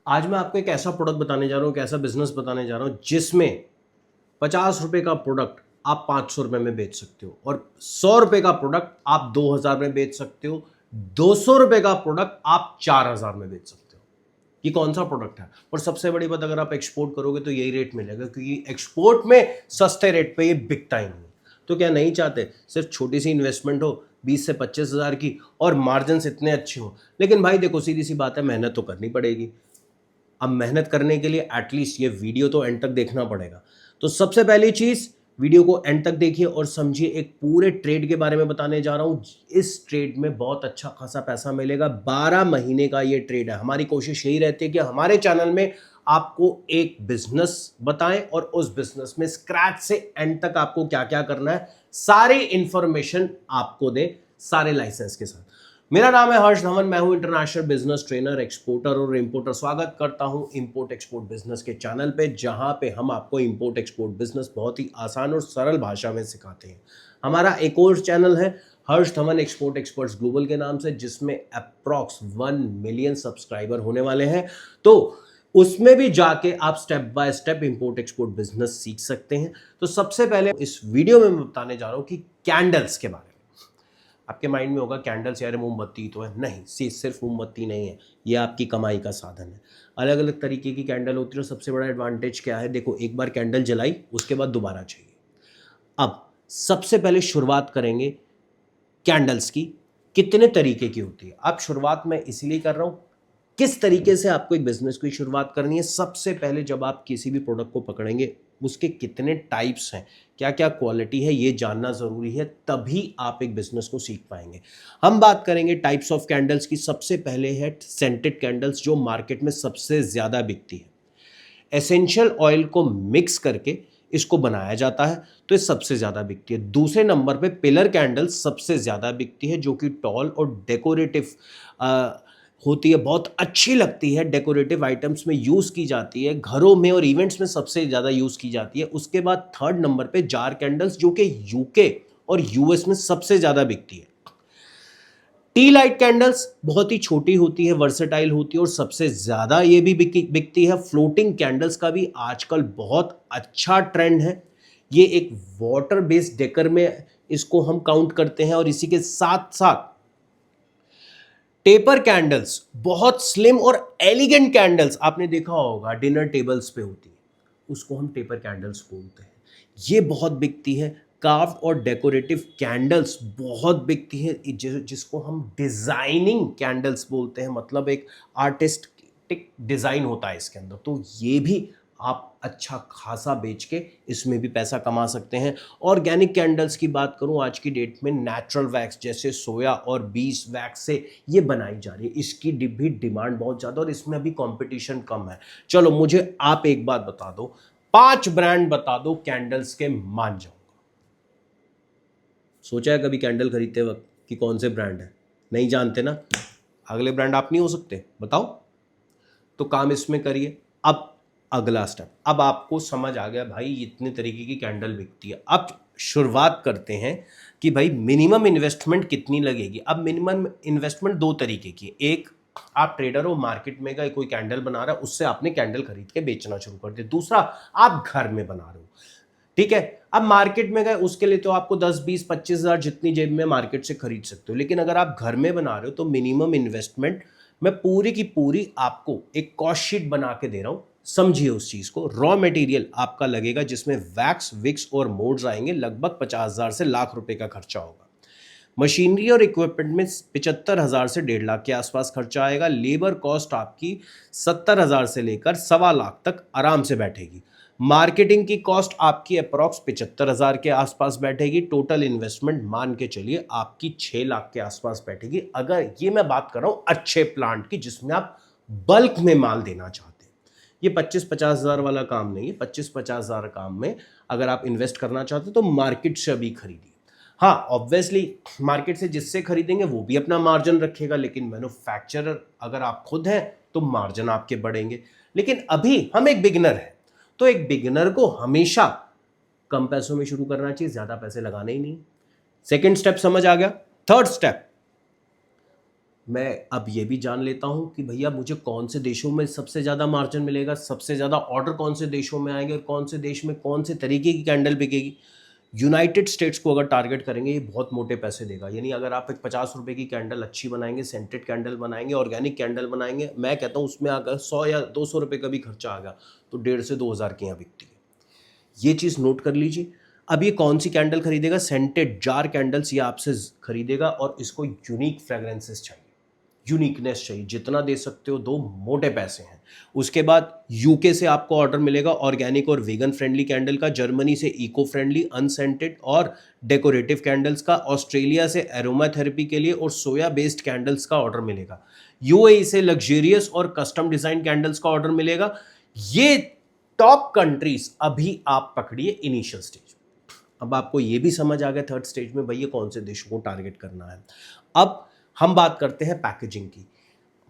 आज मैं आपको एक ऐसा प्रोडक्ट बताने जा रहा हूँ, एक ऐसा बिजनेस बताने जा रहा हूँ जिसमें 50 रुपए का प्रोडक्ट आप 500 रुपए में बेच सकते हो और 100 रुपए का प्रोडक्ट आप 2000 में बेच सकते हो। 200 रुपए का प्रोडक्ट आप 4000 में बेच सकते हो। ये कौन सा प्रोडक्ट है? और सबसे बड़ी बात, अगर आप एक्सपोर्ट करोगे तो यही रेट मिलेगा, क्योंकि एक्सपोर्ट में सस्ते रेट पे ये बिकता ही नहीं। तो क्या नहीं चाहते सिर्फ छोटी सी इन्वेस्टमेंट हो 20 से 25 हजार की और मार्जिन इतने अच्छे हो? लेकिन भाई देखो, सीधी सी बात है, मेहनत तो करनी पड़ेगी। अब मेहनत करने के लिए एटलीस्ट ये वीडियो तो एंड तक देखना पड़ेगा। तो सबसे पहली चीज, वीडियो को एंड तक देखिए और समझिए। एक पूरे ट्रेड के बारे में बताने जा रहा हूं। इस ट्रेड में बहुत अच्छा खासा पैसा मिलेगा। 12 महीने का ये ट्रेड है। हमारी कोशिश यही रहती है कि हमारे चैनल में आपको एक बिजनेस बताएं और उस बिजनेस में स्क्रैच से एंड तक आपको क्या क्या करना है, सारी इंफॉर्मेशन आपको दे, सारे लाइसेंस के साथ। मेरा नाम है हर्ष धवन, मैं हूं इंटरनेशनल बिजनेस ट्रेनर, एक्सपोर्टर और इंपोर्टर। स्वागत करता हूं इंपोर्ट एक्सपोर्ट बिजनेस के चैनल पे, जहां पे हम आपको इंपोर्ट एक्सपोर्ट बिजनेस बहुत ही आसान और सरल भाषा में सिखाते हैं। हमारा एक और चैनल है हर्ष धवन एक्सपोर्ट एक्सपर्ट्स ग्लोबल के नाम से, जिसमें अप्रॉक्स 1 मिलियन सब्सक्राइबर होने वाले हैं। तो उसमें भी जाके आप step by step import export business सीख सकते हैं। तो सबसे पहले इस वीडियो में मैं बताने जा रहा हूं कि कैंडल्स के बारे में। आपके माइंड में होगा कैंडल्स यार मोमबत्ती तो है, नहीं, सिर्फ मोमबत्ती नहीं है, ये आपकी कमाई का साधन है। अलग अलग तरीके की कैंडल होती है और सबसे बड़ा एडवांटेज क्या है, देखो, एक बार कैंडल जलाई उसके बाद दोबारा चाहिए। अब सबसे पहले शुरुआत करेंगे कैंडल्स की। कितने तरीके की होती है? अब शुरुआत मैं इसलिए कर रहा हूं, किस तरीके से आपको एक बिजनेस की शुरुआत करनी है। सबसे पहले जब आप किसी भी प्रोडक्ट को पकड़ेंगे, उसके कितने टाइप्स हैं, क्या क्या क्वालिटी है, ये जानना जरूरी है, तभी आप एक बिजनेस को सीख पाएंगे। हम बात करेंगे टाइप्स ऑफ कैंडल्स की। सबसे पहले है सेंटेड कैंडल्स, जो मार्केट में सबसे ज्यादा बिकती है। एसेंशियल ऑयल को मिक्स करके इसको बनाया जाता है, तो ये सबसे ज्यादा बिकती है। दूसरे नंबर पे पिलर कैंडल्स सबसे ज्यादा बिकती है, जो कि टॉल और डेकोरेटिव होती है, बहुत अच्छी लगती है, डेकोरेटिव आइटम्स में यूज की जाती है, घरों में और इवेंट्स में सबसे ज्यादा यूज की जाती है। उसके बाद थर्ड नंबर पे जार कैंडल्स, जो कि यूके और यूएस में सबसे ज्यादा बिकती है। टी लाइट कैंडल्स बहुत ही छोटी होती है, वर्सेटाइल होती है और सबसे ज्यादा ये भी बिकती है। फ्लोटिंग कैंडल्स का भी आजकल बहुत अच्छा ट्रेंड है। ये एक वाटर बेस्ड डेकर में इसको हम काउंट करते हैं। और इसी के साथ साथ टेपर कैंडल्स, बहुत स्लिम और एलिगेंट कैंडल्स आपने देखा होगा डिनर टेबल्स पे होती है, उसको हम टेपर कैंडल्स बोलते हैं। ये बहुत बिकती है। कार्व्ड और डेकोरेटिव कैंडल्स बहुत बिकती है, जिसको हम डिजाइनिंग कैंडल्स बोलते हैं, मतलब एक आर्टिस्टिक डिजाइन होता है इसके अंदर। तो ये भी आप अच्छा खासा बेच के इसमें भी पैसा कमा सकते हैं। ऑर्गेनिक कैंडल्स की बात करूं, आज की डेट में नेचुरल वैक्स जैसे सोया और बीस वैक्स से ये बनाई जा रही है। इसकी भी डिमांड बहुत ज़्यादा और इसमें अभी कंपटीशन कम है। चलो मुझे आप एक बात बता दो, 5 ब्रांड बता दो कैंडल्स के, मान जाऊंगा। सोचा है कभी कैंडल खरीदते वक्त कि कौन से ब्रांड है? नहीं जानते ना? अगले ब्रांड आप नहीं हो सकते, बताओ। तो काम इसमें करिए। अब अगला स्टेप, अब आपको समझ आ गया भाई इतने तरीके की कैंडल बिकती है। अब शुरुआत करते हैं कि भाई मिनिमम इन्वेस्टमेंट कितनी लगेगी। अब मिनिमम इन्वेस्टमेंट दो तरीके की, एक आप ट्रेडर हो, मार्केट में गए, कोई कैंडल बना रहा है, उससे आपने कैंडल खरीद के बेचना शुरू कर दिया। दूसरा, आप घर में बना रहे हो, ठीक है। अब मार्केट में गए, उसके लिए तो आपको 10 20 25 हजार जितनी जेब में मार्केट से खरीद सकते हो। लेकिन अगर आप घर में बना रहे हो तो मिनिमम इन्वेस्टमेंट मैं पूरी की पूरी आपको एक कॉस्ट शीट बना के दे रहा हूं, समझिए उस चीज को। रॉ मटेरियल आपका लगेगा, जिसमें वैक्स, विक्स और मोल्ड्स आएंगे, लगभग 50,000 से लाख रुपए का खर्चा होगा। मशीनरी और इक्विपमेंट में 75,000 से 1.5 लाख के आसपास खर्चा आएगा। लेबर कॉस्ट आपकी 70,000 से लेकर 1.25 लाख तक आराम से बैठेगी। मार्केटिंग की कॉस्ट आपकी अप्रॉक्स 75,000 के आसपास बैठेगी। टोटल इन्वेस्टमेंट मान के चलिए आपकी 6 लाख के आसपास बैठेगी। अगर ये मैं बात कर रहा हूं अच्छे प्लांट की, जिसमें आप बल्क में माल देना चाहते हैं। ये 25-50 हजार वाला काम नहीं है। 25-50 हजार काम में अगर आप इन्वेस्ट करना चाहते हो तो मार्केट से अभी खरीदिए। हाँ, ऑब्वियसली मार्केट से जिससे खरीदेंगे वो भी अपना मार्जिन रखेगा, लेकिन मैन्युफैक्चरर अगर आप खुद हैं तो मार्जिन आपके बढ़ेंगे। लेकिन अभी हम एक बिगिनर हैं, तो एक बिगिनर को हमेशा कम पैसों में शुरू करना चाहिए, ज्यादा पैसे लगाने ही नहीं। सेकंड स्टेप समझ आ गया। थर्ड स्टेप, मैं अब ये भी जान लेता हूँ कि भैया मुझे कौन से देशों में सबसे ज़्यादा मार्जिन मिलेगा, सबसे ज़्यादा ऑर्डर कौन से देशों में आएंगे और कौन से देश में कौन से तरीके की कैंडल बिकेगी। यूनाइटेड स्टेट्स को अगर टारगेट करेंगे ये बहुत मोटे पैसे देगा। यानी अगर आप एक 50 रुपए की कैंडल अच्छी बनाएंगे, सेंटेड कैंडल बनाएंगे, ऑर्गेनिक कैंडल बनाएंगे, मैं कहता हूँ उसमें अगर 100 या 200 रुपये का भी खर्चा आ गया तो 1,500 से 2,000 की यहाँ बिकती है। ये चीज़ नोट कर लीजिए। अब ये कौन सी कैंडल खरीदेगा, सेंटेड जार कैंडल्स ये आपसे खरीदेगा और इसको यूनिक फ्रेग्रेंसेस चाहिए, यूनिकनेस चाहिए, जितना दे सकते हो दो, मोटे पैसे हैं। उसके बाद यूके से आपको ऑर्डर मिलेगा ऑर्गेनिक और वेगन फ्रेंडली कैंडल का, जर्मनी से इको फ्रेंडली अनसेंटेड और डेकोरेटिव कैंडल्स का, ऑस्ट्रेलिया से एरोमा थेरेपी के लिए और सोया बेस्ड कैंडल्स का ऑर्डर मिलेगा, यूएई से लग्जरियस और कस्टम डिजाइन कैंडल्स का ऑर्डर मिलेगा। ये टॉप कंट्रीज अभी आप पकड़िए इनिशियल स्टेज। अब आपको ये भी समझ आ गया थर्ड स्टेज में भैया कौन से देशों को टारगेट करना है। अब हम बात करते हैं पैकेजिंग की।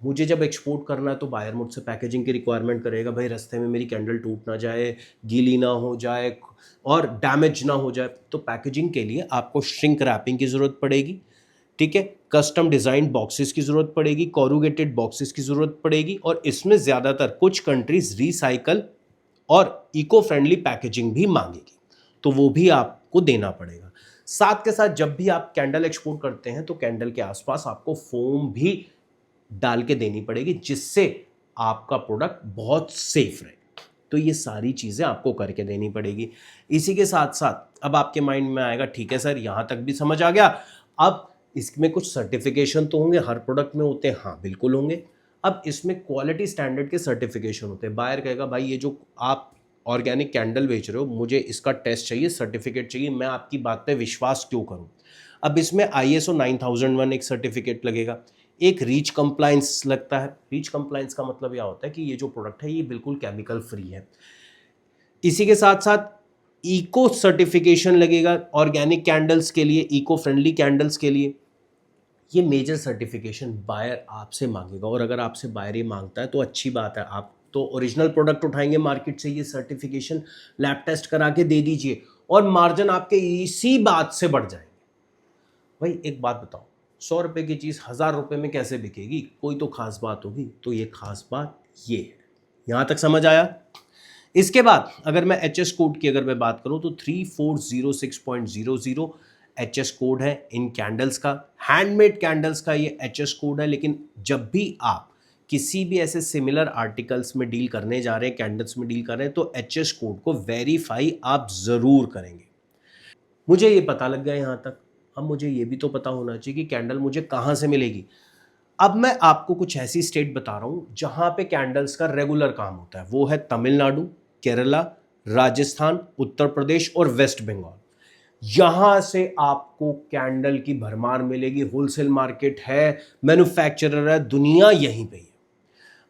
मुझे जब एक्सपोर्ट करना है तो बायर मुझसे पैकेजिंग की रिक्वायरमेंट करेगा, भाई रास्ते में मेरी कैंडल टूट ना जाए, गीली ना हो जाए और डैमेज ना हो जाए। तो पैकेजिंग के लिए आपको श्रिंक रैपिंग की ज़रूरत पड़ेगी, ठीक है, कस्टम डिज़ाइन बॉक्सेस की ज़रूरत पड़ेगी, कोरुगेटेड बॉक्सेस की ज़रूरत पड़ेगी और इसमें ज़्यादातर कुछ कंट्रीज रिसाइकल और इको फ्रेंडली पैकेजिंग भी मांगेगी, तो वो भी आपको देना पड़ेगा। साथ के साथ जब भी आप कैंडल एक्सपोर्ट करते हैं तो कैंडल के आसपास आपको फोम भी डाल के देनी पड़ेगी, जिससे आपका प्रोडक्ट बहुत सेफ रहे। तो ये सारी चीज़ें आपको करके देनी पड़ेगी। इसी के साथ साथ अब आपके माइंड में आएगा, ठीक है सर यहाँ तक भी समझ आ गया, अब इसमें कुछ सर्टिफिकेशन तो होंगे, हर प्रोडक्ट में होते हैं, हाँ बिल्कुल होंगे। अब इसमें क्वालिटी स्टैंडर्ड के सर्टिफिकेशन होते हैं। बायर कहेगा भाई ये जो आप ऑर्गेनिक कैंडल बेच रहे हो मुझे इसका टेस्ट चाहिए, सर्टिफिकेट चाहिए, मैं आपकी बात पे विश्वास क्यों करूं। अब इसमें ISO 9001 एक सर्टिफिकेट लगेगा, एक रीच कंप्लायंस लगता है। रीच कंप्लायंस का मतलब यह होता है कि ये जो प्रोडक्ट है ये बिल्कुल केमिकल फ्री है। इसी के साथ साथ इको सर्टिफिकेशन लगेगा ऑर्गेनिक कैंडल्स के लिए, इको फ्रेंडली कैंडल्स के लिए। ये मेजर सर्टिफिकेशन बायर आपसे मांगेगा और अगर आपसे बायर ये मांगता है तो अच्छी बात है, आप तो ओरिजिनल प्रोडक्ट उठाएंगे मार्केट से, ये सर्टिफिकेशन लैब टेस्ट करा के दे दीजिए और मार्जिन आपके इसी बात से बढ़ जाएंगे। भाई एक बात बताओ, 100 रुपये की चीज़ 1,000 रुपये में कैसे बिकेगी, कोई तो खास बात होगी। तो ये खास बात ये है। यहाँ तक समझ आया। इसके बाद अगर मैं HS कोड की अगर मैं बात करूँ तो 3406.00 HS कोड है इन कैंडल्स का। हैंडमेड कैंडल्स का ये HS कोड है, लेकिन जब भी आप किसी भी ऐसे सिमिलर आर्टिकल्स में डील करने जा रहे हैं, कैंडल्स में डील कर रहे हैं, तो HS कोड को वेरीफाई आप ज़रूर करेंगे। मुझे ये पता लग गया यहाँ तक। अब मुझे ये भी तो पता होना चाहिए कि कैंडल मुझे कहाँ से मिलेगी। अब मैं आपको कुछ ऐसी स्टेट बता रहा हूँ जहाँ पे कैंडल्स का रेगुलर काम होता है, वो है तमिलनाडु, केरला, राजस्थान, उत्तर प्रदेश और वेस्ट बंगाल। यहां से आपको कैंडल की भरमार मिलेगी। होलसेल मार्केट है, मैन्युफैक्चरर है, दुनिया यहीं पे है।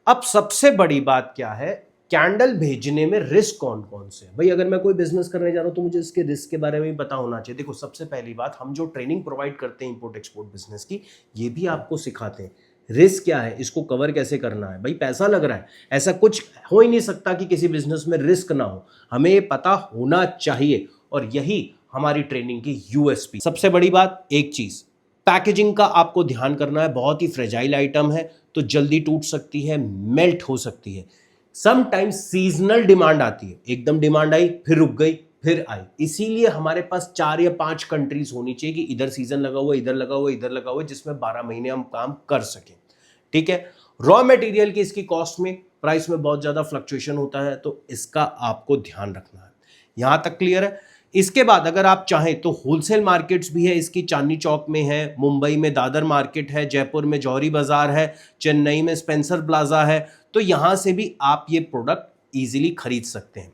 अब सबसे बड़ी बात क्या है, कैंडल भेजने में रिस्क कौन कौन से है। भाई अगर मैं कोई बिजनेस करने जा रहा हूं तो मुझे इसके रिस्क के बारे में भी पता होना चाहिए। देखो सबसे पहली बात, हम जो ट्रेनिंग प्रोवाइड करते हैं इंपोर्ट एक्सपोर्ट बिजनेस की, ये भी आपको सिखाते हैं रिस्क क्या है, इसको कवर कैसे करना है। भाई पैसा लग रहा है, ऐसा कुछ हो ही नहीं सकता कि किसी बिजनेस में रिस्क ना हो, हमें ये पता होना चाहिए और यही हमारी ट्रेनिंग की USP। सबसे बड़ी बात एक चीज, पैकेजिंग का आपको ध्यान करना है। बहुत ही फ्रेजाइल आइटम है तो जल्दी टूट सकती है, मेल्ट हो सकती है। समटाइम्स सीजनल डिमांड आती है, एकदम डिमांड आई फिर रुक गई फिर आई, इसीलिए हमारे पास 4 या 5 कंट्रीज होनी चाहिए कि इधर सीजन लगा हुआ, इधर लगा हुआ, इधर लगा हुआ, जिसमें 12 महीने हम काम कर सकें। ठीक है। रॉ मटेरियल की इसकी कॉस्ट में, प्राइस में बहुत ज्यादा फ्लक्चुएशन होता है, तो इसका आपको ध्यान रखना है। यहां तक क्लियर है। इसके बाद अगर आप चाहें तो होलसेल मार्केट्स भी है इसकी, चांदनी चौक में है, मुंबई में दादर मार्केट है, जयपुर में जौहरी बाजार है, चेन्नई में स्पेंसर प्लाजा है, तो यहां से भी आप ये प्रोडक्ट इजीली खरीद सकते हैं।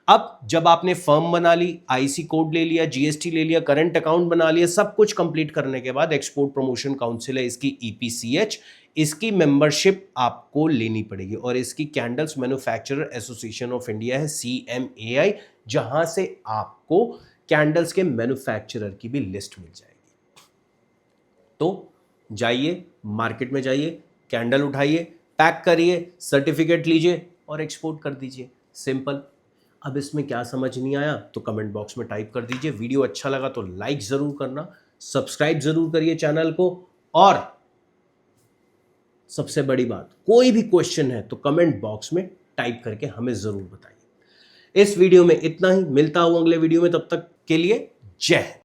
अब जब आपने फर्म बना ली, IC कोड ले लिया, GST ले लिया, करंट अकाउंट बना लिया, सब कुछ कंप्लीट करने के बाद एक्सपोर्ट प्रमोशन काउंसिल है इसकी EPCH, इसकी मेंबरशिप आपको लेनी पड़ेगी और इसकी candles manufacturer association of India है CMAI, जहां से आपको कैंडल्स के मैन्युफैक्चरर की भी लिस्ट मिल जाएगी। तो जाइए मार्केट में, जाइए कैंडल उठाइए, पैक करिए, सर्टिफिकेट लीजिए और एक्सपोर्ट कर दीजिए। सिंपल। अब इसमें क्या समझ नहीं आया तो कमेंट बॉक्स में टाइप कर दीजिए। वीडियो अच्छा लगा तो लाइक ज़रूर करना, सब्सक्राइब ज़रूर करिए चैनल को और सबसे बड़ी बात, कोई भी क्वेश्चन है तो कमेंट बॉक्स में टाइप करके हमें जरूर बताइए। इस वीडियो में इतना ही, मिलता हूं अगले वीडियो में, तब तक के लिए जय हिंद।